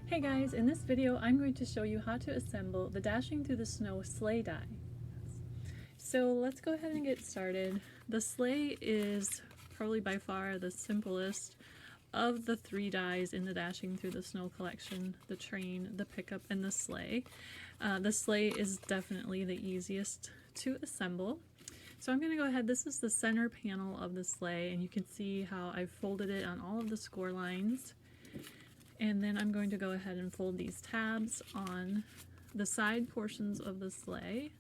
Hey guys, in this video I'm going to show you how to assemble the Dashing Through the Snow sleigh die. So let's go ahead and get started. The sleigh is probably by far the simplest of the three dies in the Dashing Through the Snow collection: the train, the pickup, and the sleigh. The sleigh is definitely the easiest to assemble. So I'm going to go ahead, this is the center panel of the sleigh, and you can see how I've folded it on all of the score lines. And then I'm going to go ahead and fold these tabs on the side portions of the sleigh.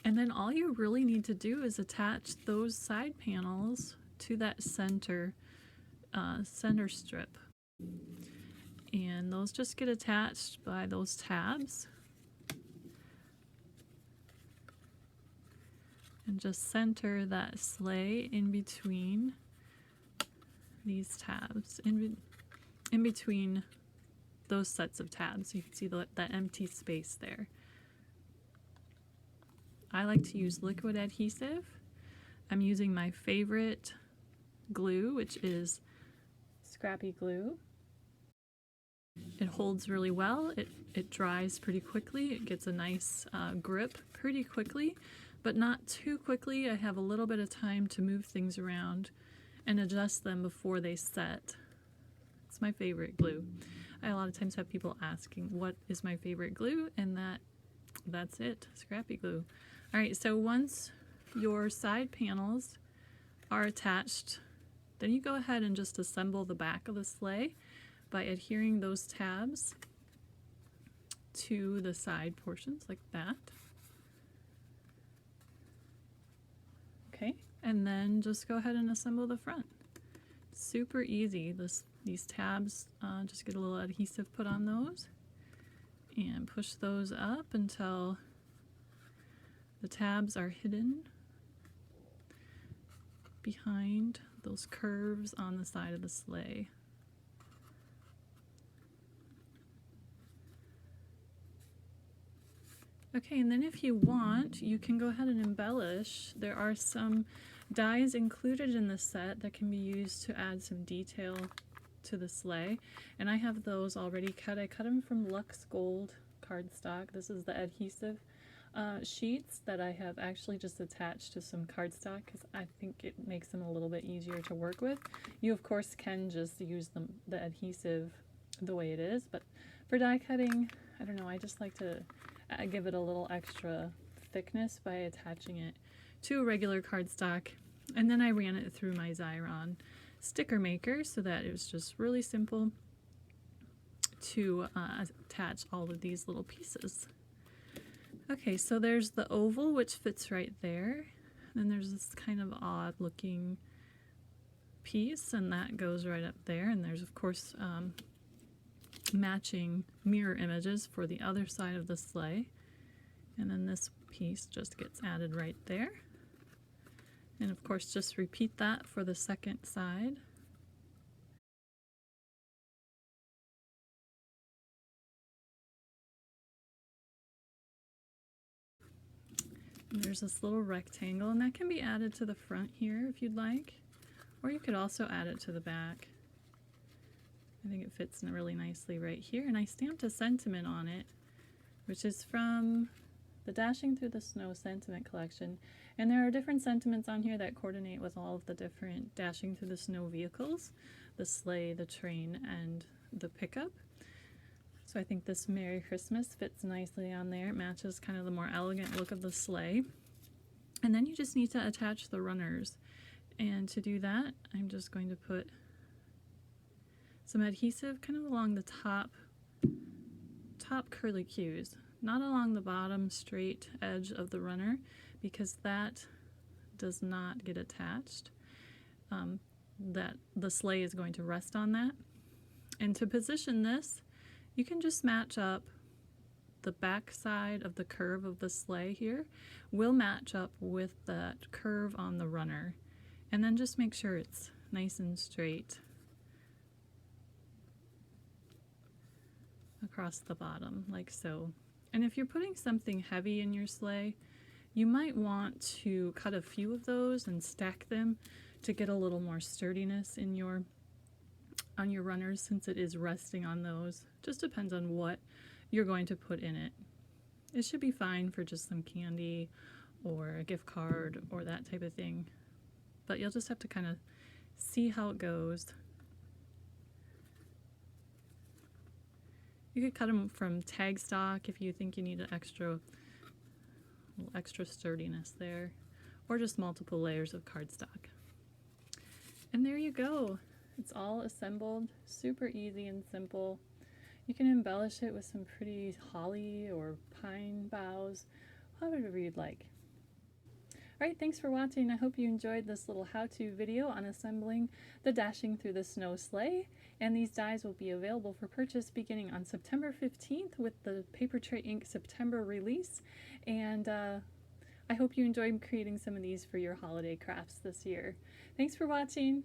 And then all you really need to do is attach those side panels to that center strip. And those just get attached by those tabs. And just center that sleigh in between these tabs, in between those sets of tabs. You can see that empty space there. I like to use liquid adhesive. I'm using my favorite glue, which is scrappy glue. It holds really well. It dries pretty quickly. It gets a nice grip pretty quickly, but not too quickly. I have a little bit of time to move things around and adjust them before they set. It's my favorite glue. I a lot of times have people asking what is my favorite glue, and that's it, scrappy glue. All right, so once your side panels are attached, then you go ahead and just assemble the back of the sleigh by adhering those tabs to the side portions like that. Okay, and then just go ahead and assemble the front. Super easy. These tabs, just get a little adhesive put on those and push those up until the tabs are hidden behind those curves on the side of the sleigh. Okay, and then if you want, you can go ahead and embellish. There are some dies included in the set that can be used to add some detail to the sleigh, and I have those already cut. I cut them from Luxe Gold cardstock. This is the adhesive sheets that I have actually just attached to some cardstock because I think it makes them a little bit easier to work with. You of course can just use the adhesive the way it is, but for die cutting, I don't know, I just like to give it a little extra thickness by attaching it to a regular cardstock, and then I ran it through my Xyron sticker maker so that it was just really simple to attach all of these little pieces. Okay, so there's the oval, which fits right there. Then there's this kind of odd looking piece, and that goes right up there, and there's of course matching mirror images for the other side of the sleigh, and then this piece just gets added right there, and of course just repeat that for the second side. And there's this little rectangle, and that can be added to the front here if you'd like, or you could also add it to the back. I think it fits in really nicely right here, and I stamped a sentiment on it, which is from the Dashing Through the Snow sentiment collection, and there are different sentiments on here that coordinate with all of the different Dashing Through the Snow vehicles: the sleigh, the train, and the pickup. So I think this Merry Christmas fits nicely on there. It matches kind of the more elegant look of the sleigh. And then you just need to attach the runners, and to do that I'm just going to put some adhesive kind of along the top curlicues, not along the bottom straight edge of the runner, because that does not get attached. That the sleigh is going to rest on that. And to position this, you can just match up the back side of the curve of the sleigh here will match up with that curve on the runner, and then just make sure it's nice and straight across the bottom, like so. And if you're putting something heavy in your sleigh, you might want to cut a few of those and stack them to get a little more sturdiness in your on your runners since it is resting on those. Just depends on what you're going to put in it. It should be fine for just some candy or a gift card or that type of thing. But you'll just have to kind of see how it goes. You could cut them from tag stock if you think you need an extra sturdiness there, or just multiple layers of cardstock. And there you go. It's all assembled, super easy and simple. You can embellish it with some pretty holly or pine boughs, whatever you'd like. Alright, thanks for watching. I hope you enjoyed this little how-to video on assembling the Dashing Through the Snow sleigh. And these dies will be available for purchase beginning on September 15th with the Papertrey Ink September release. And I hope you enjoyed creating some of these for your holiday crafts this year. Thanks for watching.